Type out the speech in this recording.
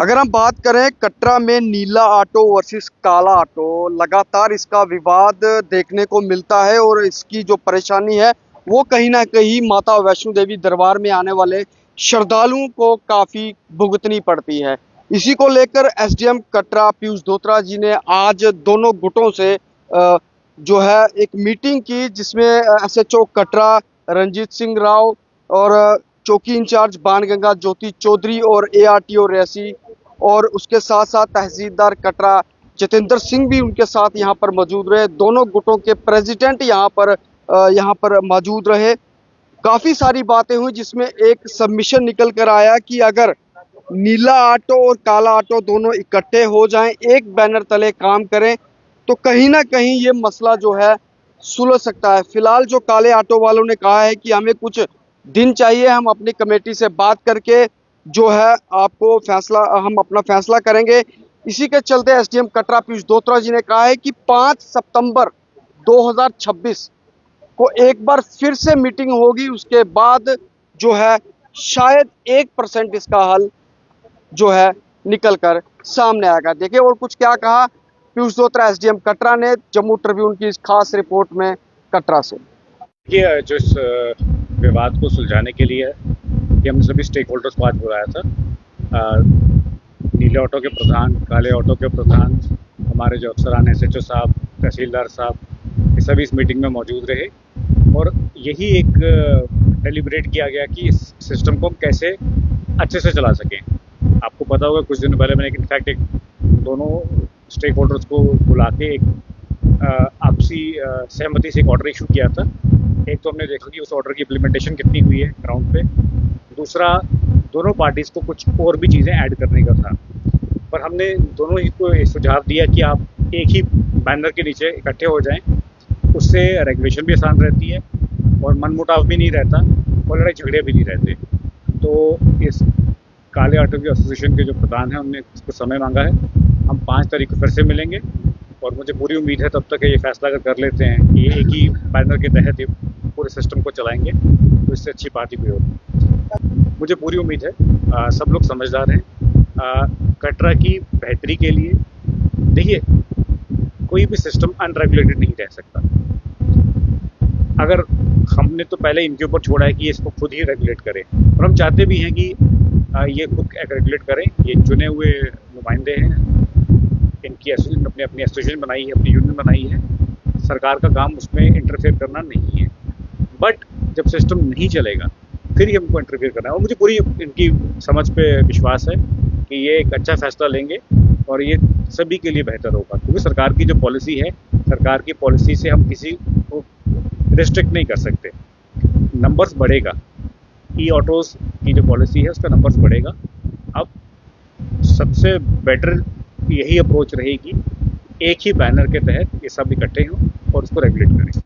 अगर हम बात करें कटरा में नीला ऑटो वर्सेस काला ऑटो, लगातार इसका विवाद देखने को मिलता है और इसकी जो परेशानी है वो कहीं ना कहीं माता वैष्णो देवी दरबार में आने वाले श्रद्धालुओं को काफ़ी भुगतनी पड़ती है। इसी को लेकर एसडीएम कटरा पीयूष धोत्रा जी ने आज दोनों गुटों से जो है एक मीटिंग की, जिसमें एसएचओ कटरा रंजीत सिंह राव और चौकी इंचार्ज बाणगंगा ज्योति चौधरी और एआरटीओ रेसी और उसके साथ साथ तहसीलदार कटरा जितेंद्र सिंह भी उनके साथ यहाँ पर मौजूद रहे। दोनों गुटों के प्रेसिडेंट यहाँ पर मौजूद रहे। काफ़ी सारी बातें हुई, जिसमें एक सबमिशन निकल कर आया कि अगर नीला ऑटो और काला ऑटो दोनों इकट्ठे हो जाएं, एक बैनर तले काम करें, तो कहीं ना कहीं ये मसला जो है सुलझ सकता है। फिलहाल जो काले ऑटो वालों ने कहा है कि हमें कुछ दिन चाहिए, हम अपनी कमेटी से बात करके जो है हम अपना फैसला करेंगे। इसी के चलते एसडीएम कटरा पीयूष धोत्रा जी ने कहा है कि 5 सितंबर 2026 को एक बार फिर से मीटिंग होगी। उसके बाद जो है शायद 1% इसका हल जो है निकल कर सामने आएगा। देखिए और कुछ क्या कहा पीयूष धोत्रा एसडीएम कटरा ने जम्मू ट्रिब्यून की इस खास रिपोर्ट में कटरा से। ये जो इस विवाद को सुलझाने के लिए कि हमने सभी स्टेक होल्डर्स को आज बुलाया था। नीले ऑटो के प्रधान, काले ऑटो के प्रधान, हमारे जो अफसरान एसएचओ साहब, तहसीलदार साहब, ये सभी इस मीटिंग में मौजूद रहे और यही एक डेलिब्रेट किया गया कि इस सिस्टम को हम कैसे अच्छे से चला सकें। आपको पता होगा कुछ दिन पहले मैंने इनफैक्ट एक दोनों स्टेक होल्डर्स को बुला के एक आपसी सहमति से एक ऑर्डर इशू किया था। एक तो हमने देखा कि उस ऑर्डर की इम्प्लीमेंटेशन कितनी हुई है ग्राउंड पे, दूसरा दोनों पार्टीज़ को कुछ और भी चीज़ें ऐड करने का था। पर हमने दोनों ही को सुझाव दिया कि आप एक ही बैनर के नीचे इकट्ठे हो जाएं, उससे रेगुलेशन भी आसान रहती है और मनमुटाव भी नहीं रहता और लड़ाई झगड़े भी नहीं रहते। तो इस काले ऑटो की एसोसिएशन के जो प्रधान हैं उन्होंने इसको समय मांगा है। हम 5 तारीख को फिर से मिलेंगे और मुझे पूरी उम्मीद है तब तक ये फैसला अगर कर लेते हैं कि एक ही बैनर के तहत ये पूरे सिस्टम को चलाएंगे तो इससे अच्छी बात ही कोई होगी। मुझे पूरी उम्मीद है सब लोग समझदार हैं। कटरा की बेहतरी के लिए देखिए कोई भी सिस्टम अनरेगुलेटेड नहीं रह सकता। अगर हमने तो पहले इनके ऊपर छोड़ा है कि इसको खुद ही रेगुलेट करें और हम चाहते भी हैं कि ये खुद रेगुलेट करें। ये चुने हुए नुमाइंदे हैं, इनकी अपनी एसोसिएशन बनाई है, अपनी यूनियन बनाई है। सरकार का काम उसमें इंटरफेयर करना नहीं है, बट जब सिस्टम नहीं चलेगा फिर ही हमको इंटरफेयर करना है। और मुझे पूरी इनकी समझ पे विश्वास है कि ये एक अच्छा फैसला लेंगे और ये सभी के लिए बेहतर होगा, क्योंकि सरकार की जो पॉलिसी है, सरकार की पॉलिसी से हम किसी को रिस्ट्रिक्ट नहीं कर सकते। नंबर्स बढ़ेगा, ई ऑटोज़ की जो पॉलिसी है उसका नंबर्स बढ़ेगा। अब सबसे बेटर यही अप्रोच रहेगी, एक ही बैनर के तहत ये सब इकट्ठे हों और उसको रेगुलेट करें।